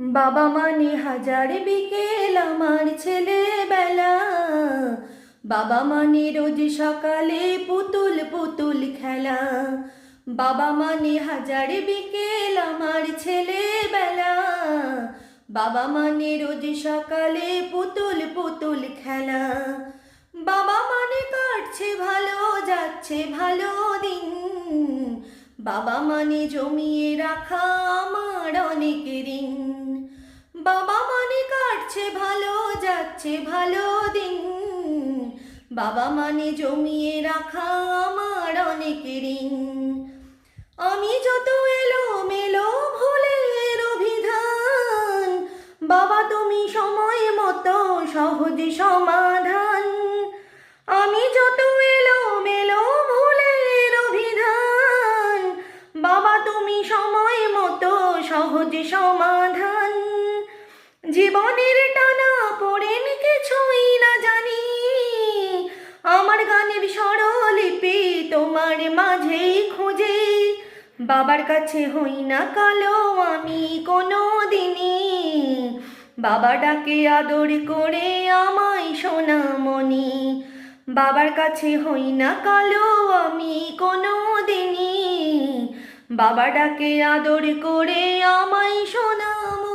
বাবা মানে হাজার বিকেল আমার ছেলেবেলা। বাবা মানে রোজ সকালে পুতুল পুতুল খেলা। বাবা মানে হাজার বিকেল আমার ছেলেবেলা। বাবা মানে রোজ সকালে পুতুল পুতুল খেলা। বাবা মানে কাটছে ভালো যাচ্ছে ভালো দিন। বাবা মানে জমিয়ে রাখা আমার অনেক ঋণ। বাবা মানে কাটছে ভালো যাচ্ছে ভালো দিন। বাবা মানে জমিয়ে রাখা আমার অনেক ঋণ। আমি যত এলোমেলো ভুলের অভিধান, বাবা তুমি সময় মতো সহজ সমাধান। আমি যত এলোমেলো ভুলের অভিধান, বাবা তুমি সময় মতো সহজ সমাধান। জীবনের টানা পড়েন কিছুই না জানি, আমার গানের স্বরলিপি তোমার মাঝেই খুঁজে। বাবার কাছে হই না কালো আমি কোনো দিনই, বাবা ডাকে আদর করে আমায় সোনামণি। বাবার কাছে হই না কালো আমি কোনো দিনই, বাবা ডাকে আদর করে আমায় সোনামণি।